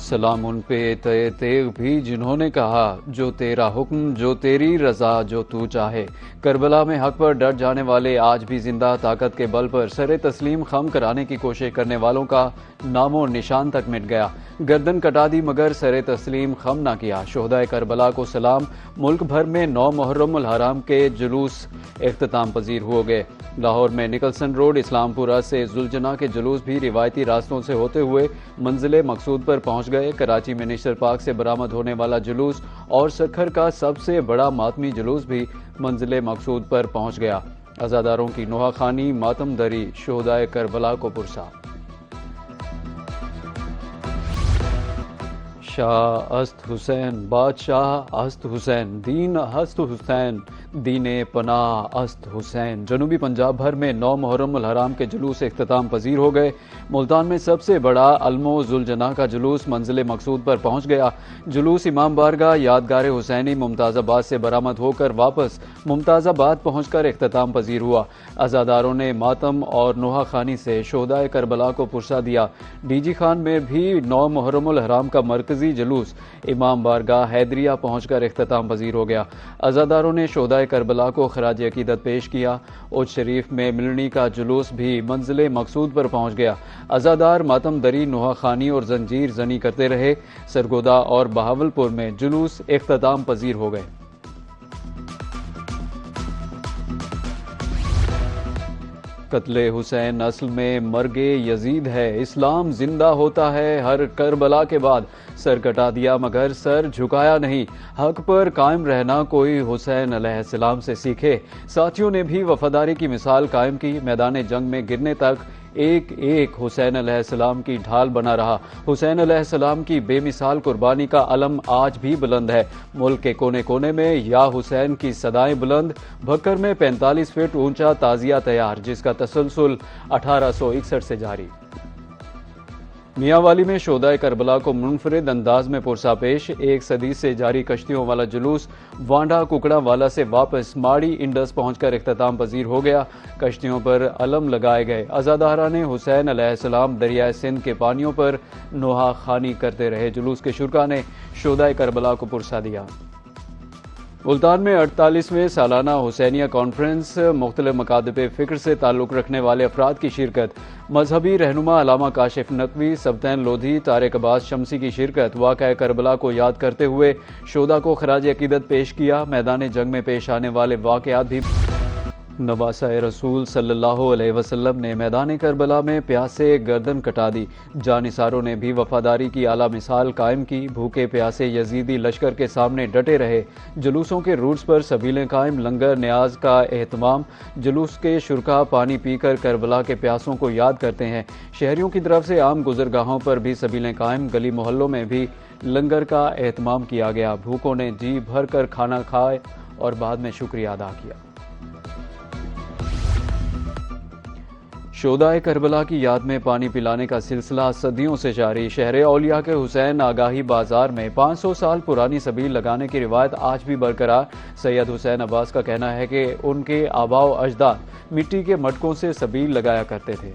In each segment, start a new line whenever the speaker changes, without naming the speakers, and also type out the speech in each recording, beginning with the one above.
सलाम उन पे तय तेग भी जिन्होंने कहा, जो तेरा हुक्म, जो तेरी रजा, जो तू चाहे। करबला में हक पर डट जाने वाले आज भी जिंदा ताकत के बल पर सरे तस्लीम खम कराने की कोशिश करने वालों का नामो निशान तक मिट गया। गर्दन कटा दी मगर सरे तस्लीम खम ना किया। शोहदाए करबला को सलाम। मुल्क भर में 9 मुहर्रम उल हराम के जुलूस इख्तिताम पजीर हो गए। लाहौर में निकलसन रोड इस्लामपुरा से जुलजना के जुलूस भी रिवायती रास्तों से होते हुए मंजिल मकसूद पर पहुंच गए। कराची में नेशनल पार्क से बरामद होने वाला जुलूस और सखर का सबसे बड़ा मातमी जुलूस भी मंजिल मकसूद पर पहुंच गया। अजादारों की नोहाखानी, मातम दरी, शोहदाए करबला को पुरसा। शाह अस्त हुसैन, बादशाह अस्त हुसैन, दीन हस्त हुसैन, दीने पनाह अस्त हुसैन। जनूबी पंजाब भर में 9 मुहर्रम उल हराम के जुलूस इख्तिताम पजीर हो गए। मुल्तान में सबसे बड़ा अलमो जुलजना का जुलूस मंजिल मकसूद पर पहुंच गया। जुलूस इमाम बारगाह यादगार हुसैनी मुमताज़ाबाद से बरामद होकर वापस मुमताज़ाबाद पहुंचकर इख्तिताम पजीर हुआ। अजादारों ने मातम और नोहाखानी से शोहदाए करबला को पुरसा दिया। डीजी खान में भी 9 मुहर्रम उल हराम का मरकजी जुलूस इमाम बारगाह हैदरिया पहुंचकर इख्तिताम पजीर हो गया। अजादारों ने शोहदाए करबला को खराज अकीदत पेश किया। उज शरीफ में मिलनी का जुलूस भी मंजिल मकसूद पर पहुंच गया। अजादार मातम दरी, नोहाखानी और जंजीर जनी करते रहे। सरगोदा और बहावलपुर में जुलूस इख्तिताम पजीर हो गए। कत्ले हुसैन असल में मर्गे यजीद है। इस्लाम जिंदा होता है हर करबला के बाद। सर कटा दिया मगर सर झुकाया नहीं। हक पर कायम रहना कोई हुसैन अलैहिस्सलाम से सीखे। साथियों ने भी वफादारी की मिसाल कायम की। मैदान जंग में गिरने तक एक एक हुसैन अलैहिस्सलाम की ढाल बना रहा। हुसैन अलैहिस्सलाम की बेमिसाल कुर्बानी का अलम आज भी बुलंद है। मुल्क के कोने कोने में या हुसैन की सदाएं बुलंद। भक्कर में 45 फीट ऊंचा ताजिया तैयार, जिसका तसलसल 1861 से जारी। मियांवाली में शोहदाए करबला को मुनफरिद अंदाज में पुरसा पेश। 1 सदी से जारी कश्तियों वाला जुलूस वांडा कुकड़ावाला से वापस माड़ी इंडस पहुंचकर इख्तिताम पजीर हो गया। कश्तियों पर अलम लगाए गए। अजादारा ने हुसैन अलैहिस्सलाम दरियाए सिंध के पानियों पर नोहा खानी करते रहे। जुलूस के शुरका ने शोहदाए करबला को पुरसा दिया। मुल्तान में 48वें सालाना हुसैनिया कॉन्फ्रेंस, मुख्तलिफ मकातब फ़िक्र से ताल्लुक़ रखने वाले अफराद की शिरकत। मजहबी रहनुमा अलामा काशिफ नकवी, सब्तैन लोधी, तारिक अब्बास शमसी की शिरकत। वाक़या करबला को याद करते हुए शोहदा को खराज अकीदत पेश किया। मैदान जंग में पेश आने वाले वाक़यात भी। नवासा रसूल सल्लल्लाहु अलैहि वसल्लम ने मैदान करबला में प्यासे गर्दन कटा दी। जानिसारों ने भी वफादारी की आला मिसाल कायम की। भूखे प्यासे यजीदी लश्कर के सामने डटे रहे। जुलूसों के रूट्स पर सबीलें कायम, लंगर न्याज का एहतमाम। जुलूस के शुरका पानी पीकर करबला के प्यासों को याद करते हैं। शहरियों की तरफ से आम गुजरगाहों पर भी सबीलें कायम। गली मोहल्लों में भी लंगर का एहतमाम किया गया। भूखों ने जी भर कर खाना खाए और बाद में शुक्रिया अदा किया। शोहदाए करबला की याद में पानी पिलाने का सिलसिला सदियों से जारी। शहर औलिया के हुसैन आगाही बाजार में 500 साल पुरानी सबील लगाने की रिवायत आज भी बरकरार। सैयद हुसैन अब्बास का कहना है कि उनके आबाओ अजदाद मिट्टी के मटकों से सबील लगाया करते थे।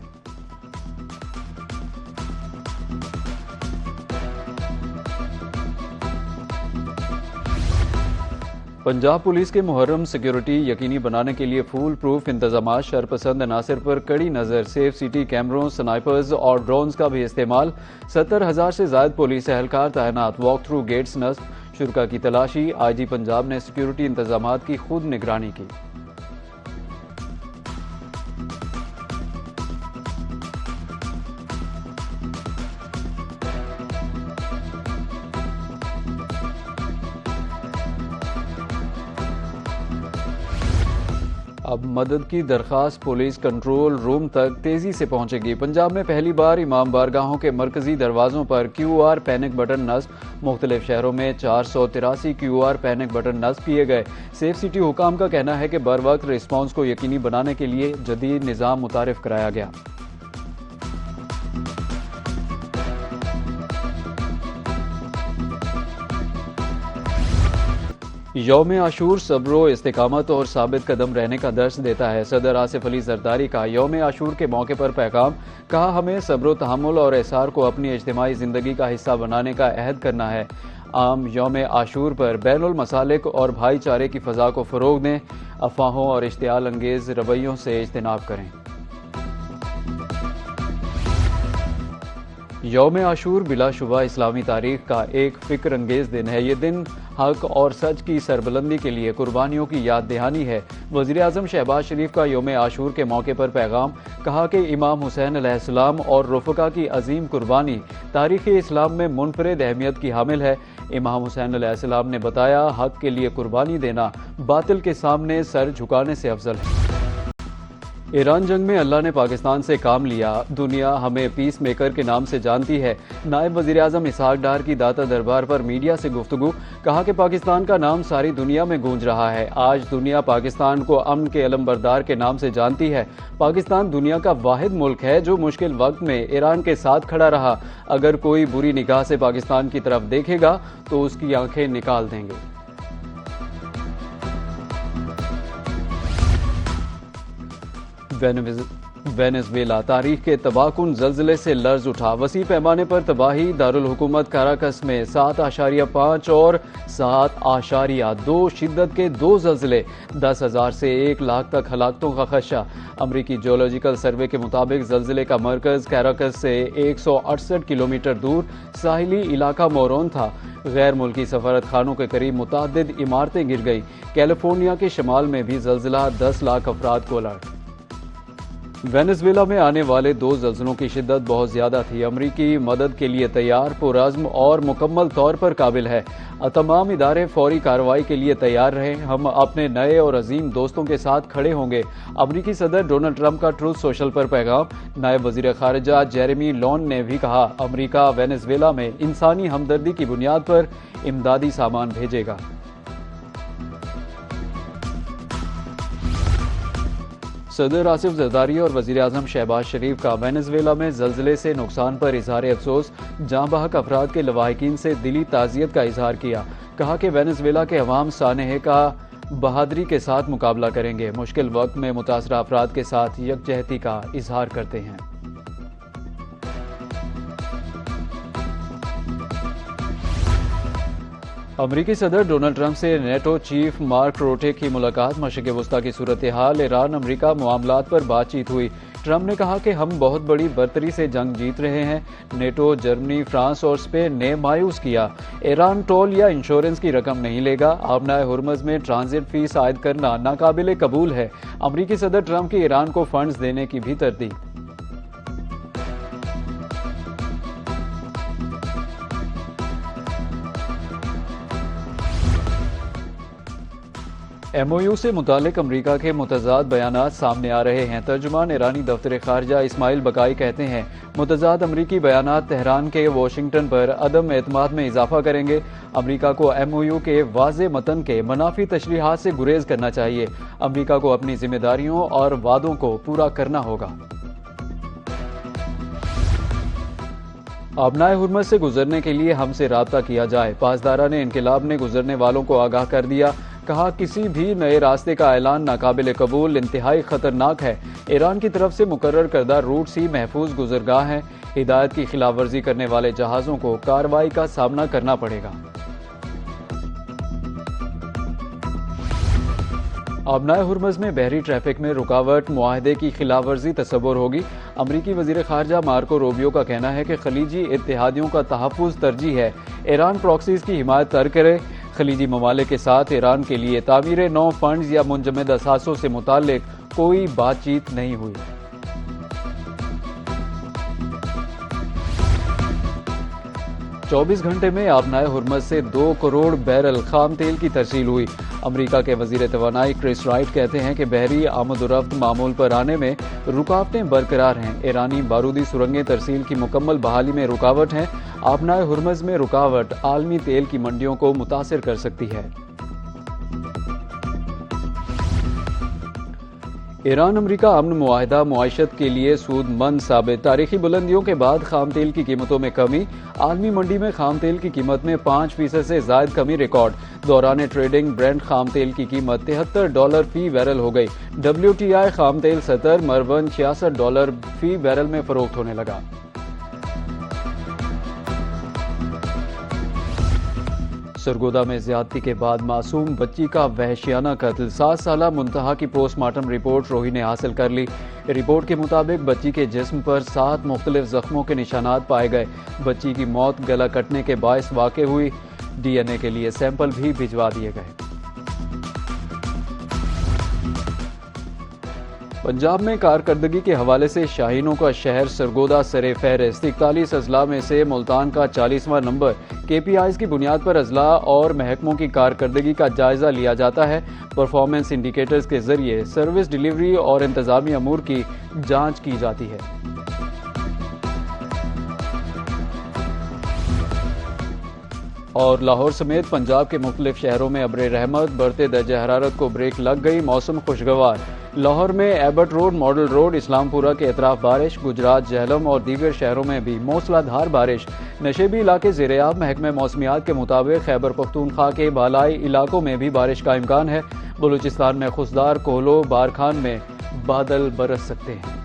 पंजाब पुलिस के मुहर्रम सिक्योरिटी यकीनी बनाने के लिए फूल प्रूफ इंतजाम। शरपसंद अनासर पर कड़ी नजर। सेफ सिटी कैमरों, स्नाइपर्स और ड्रोन्स का भी इस्तेमाल। 70,000 से ज्यादा पुलिस एहलकार तैनात। वॉक थ्रू गेट्स नस्ब। शुरका की तलाशी। आईजी पंजाब ने सिक्योरिटी इंतजाम की खुद निगरानी की। अब मदद की दरख्वास्त पुलिस कंट्रोल रूम तक तेजी से पहुंचेगी। पंजाब में पहली बार इमाम बारगाहों के मरकजी दरवाजों पर QR पैनिक बटन नस्ब। मुख्तलिफ शहरों में 483 QR पैनिक बटन नस्ब किए गए। सेफ सिटी हुकाम का कहना है कि बर वक्त रिस्पॉन्स को यकीनी बनाने के लिए जदीद निज़ाम मुतारिफ कराया गया। यौम आशूर सब्रो, इस्तिकामत और साबित कदम रहने का दर्स देता है। सदर आसिफ अली जरदारी का यौम आशूर के मौके पर पैगाम। कहा, हमें सब्र तहम्मुल और एसार को अपनी इज्तिमाई ज़िंदगी का हिस्सा बनाने का अहद करना है। आम यौम आशूर पर बैनुल मसालिक और भाईचारे की फ़ज़ा को फ़रोग़ दें। अफवाहों और इश्तियाल अंगेज़ रवैयों से इज्तिनाब करें। यौम आशूर बिलाशुबा इस्लामी तारीख का एक फ़िक्र अंगेज़ दिन है। ये दिन हक और सच की सरबुलंदी के लिए कुर्बानियों की याद दहानी है। वज़ीर आज़म शहबाज शरीफ का यौम आशूर के मौके पर पैगाम, कहा कि इमाम हुसैन अलैहिस्सलाम और रफ़का की अजीम कुर्बानी तारीख़ इस्लाम में मुनफरिद अहमियत की हामिल है। इमाम हुसैन अलैहिस्सलाम ने बताया, हक के लिए कुर्बानी देना बातिल के सामने सर झुकाने से अफजल है। ईरान जंग में अल्लाह ने पाकिस्तान से काम लिया, दुनिया हमें पीस मेकर के नाम से जानती है। नायब वज़ीर आज़म इसहाक डार की दाता दरबार पर मीडिया से गुफ्तगू, कहा कि पाकिस्तान का नाम सारी दुनिया में गूंज रहा है। आज दुनिया पाकिस्तान को अमन के अलमबरदार के नाम से जानती है। पाकिस्तान दुनिया का वाहिद मुल्क है जो मुश्किल वक्त में ईरान के साथ खड़ा रहा। अगर कोई बुरी निगाह से पाकिस्तान की तरफ देखेगा तो उसकी आंखें निकाल देंगे। वेनेज़ुएला तारीख के तबाहकुन ज़ल्ज़ले से लर्ज़ उठा, वसी पैमाने पर तबाही। दारुल हुकूमत काराकस में 7.5 और 7.2 शिद्दत के 2 ज़ल्ज़ले, 10,000 से 1 लाख तक हलाकतों का खदशा। अमरीकी जियोलॉजिकल सर्वे के मुताबिक ज़ल्ज़ले का मरकज़ काराकस से 168 किलोमीटर दूर साहिली इलाका मोरोन था। गैर मुल्की सफारत खानों के करीब मुतअद्दिद इमारतें गिर गई। कैलिफोर्निया के शमाल में भी ज़ल्ज़ला 10 लाख अफराद को अलर्ट। वेनेज़ुएला में आने वाले 2 ज़ल्ज़लों की शिद्दत बहुत ज़्यादा थी। अमरीकी मदद के लिए तैयार, पुरअज़्म और मुकम्मल तौर पर काबिल है। तमाम इदारे फौरी कार्रवाई के लिए तैयार रहें। हम अपने नए और अजीम दोस्तों के साथ खड़े होंगे। अमरीकी सदर डोनाल्ड ट्रंप का ट्रूथ सोशल पर पैगाम। नायब वज़ीर ख़ारिजा जेरेमी लॉन ने भी कहा, अमरीका वेनेज़ुएला में इंसानी हमदर्दी की बुनियाद पर इमदादी सामान भेजेगा। सदर आसिफ जरदारी और वज़ीर आज़म शहबाज शरीफ का वेनेज़ुएला में ज़ल्ज़ले से नुकसान पर इज़हार अफसोस। जाँ बहक अफराद के लवाहिकीन से दिली ताज़ियत का इज़हार किया। कहा कि वेनेज़ुएला के अवाम सानहे का बहादुरी के साथ मुकाबला करेंगे। मुश्किल वक्त में मुतासरा अफराद के साथ यकजहती का इज़हार करते हैं। अमरीकी सदर डोनाल्ड ट्रंप से नेटो चीफ मार्क रोटे की मुलाकात। मशरिक़ वस्ता की सूरत हाल, ईरान अमरीका मामलात पर बातचीत हुई। ट्रंप ने कहा कि हम बहुत बड़ी बर्तरी से जंग जीत रहे हैं। नेटो, जर्मनी, फ्रांस और स्पेन ने मायूस किया। ईरान टोल या इंश्योरेंस की रकम नहीं लेगा। आबनाए हुर्मज़ में ट्रांजिट फीस आयद करना नाकाबिले कबूल है। अमरीकी सदर ट्रंप की ईरान को फंड्स देने की भी तरदीद। MOU से मुतालिक अमरीका के मुतज़ाद बयानात सामने आ रहे हैं। तर्जुमान ईरानी दफ्तर खारजा इस्माइल बकाई कहते हैं, मुतज़ाद अमरीकी बयानात तेहरान के वाशिंगटन पर अदम एतमाद में इजाफा करेंगे। अमरीका को MOU के वाज़े मतन के मनाफी तशरीहात से गुरेज करना चाहिए। अमरीका को अपनी जिम्मेदारियों और वादों को पूरा करना होगा। आबनाए हुर्मज़ से गुजरने के लिए हमसे राब्ता किया जाए। पासदारा ने इनकलाब ने गुजरने वालों को आगाह कर दिया। कहा, किसी भी नए रास्ते का ऐलान नाकाबिले कबूल, इंतहाई खतरनाक है। ईरान की तरफ से मुकर्रर करदा रूट सी महफूज गुजरगाह है। हिदायत की खिलाफ वर्जी करने वाले जहाज़ों को कार्रवाई का सामना करना पड़ेगा। आबनाए हुर्मज़ में बहरी ट्रैफिक में रुकावट मुआहदे की खिलाफ वर्जी तस्वुर होगी। अमरीकी वज़ीर ख़ारजा मार्को रूबियो का कहना है कि खलीजी इत्तेहादियों का तहफ़्फ़ुज़ तरजीह है। ईरान प्रॉक्सीज़ की हिमायत तर्क करे। खलीजी ममालिक के साथ ईरान के लिए तामीर नौ फंड्स या मुंजमद असासों से मुताल्लिक कोई बातचीत नहीं हुई। चौबीस घंटे में आबनाए हुर्मज़ से 2 करोड़ बैरल खाम तेल की तरसील हुई। अमरीका के वज़ीर तवानाई क्रिस राइट कहते हैं कि बहरी आमदोरफ्त मामूल पर आने में रुकावटें बरकरार हैं। ईरानी बारूदी सुरंगें तरसील की मुकम्मल बहाली में रुकावट हैं। आबनाए हुर्मज़ में रुकावट आलमी तेल की मंडियों को मुतासिर कर सकती है। ईरान अमरीका अमन मुआहिदा मुआशत के लिए सूदमंद साबित। तारीखी बुलंदियों के बाद खाम तेल की कीमतों में कमी। आलमी मंडी में खाम तेल की कीमत में 5% से ज्यादा कमी रिकॉर्ड। दौरान ट्रेडिंग ब्रेंट खाम तेल की कीमत $73 फी बैरल हो गई। WTI खाम तेल 70 मरवन $66 फी बैरल में फरोख्त होने लगा। सरगोदा में ज्यादती के बाद मासूम बच्ची का वहशियाना कत्ल। 7 साला मुंतहा की पोस्टमार्टम रिपोर्ट रोही ने हासिल कर ली। रिपोर्ट के मुताबिक बच्ची के जिस्म पर 7 मुख्तलिफ जख्मों के निशानात पाए गए। बच्ची की मौत गला कटने के बायस वाक़ हुई। DNA के लिए सैंपल भी भिजवा दिए गए। पंजाब में कारकर्दगी के हवाले से शाहीनों का शहर सरगोदा सरे फहरिस्त। 41 अजला में से मुल्तान का 40वां नंबर। KPIs की बुनियाद पर अजला और महकमों की कारकर्दगी का जायजा लिया जाता है। परफॉर्मेंस इंडिकेटर्स के जरिए सर्विस डिलीवरी और इंतजामी अमूर की जांच की जाती है। और लाहौर समेत पंजाब के मुख्तलिफ शहरों में अब्र रहमत। बढ़ते दर्जे हरारत को ब्रेक लग गई। मौसम खुशगवार। लाहौर में Abbott road, model road, Islampura के अतराफ बारिश। गुजरात, जहलम और दीगर शहरों में भी मूसलाधार बारिश। नशेबी इलाके ज़ेर-ए-आब। महकमे मौसमियात के मुताबिक खैबर पख्तूनख्वा के बालाई इलाकों में भी बारिश का इम्कान है। बलूचिस्तान में खुशदार, कोहलो, बारखान में बादल बरस सकते हैं।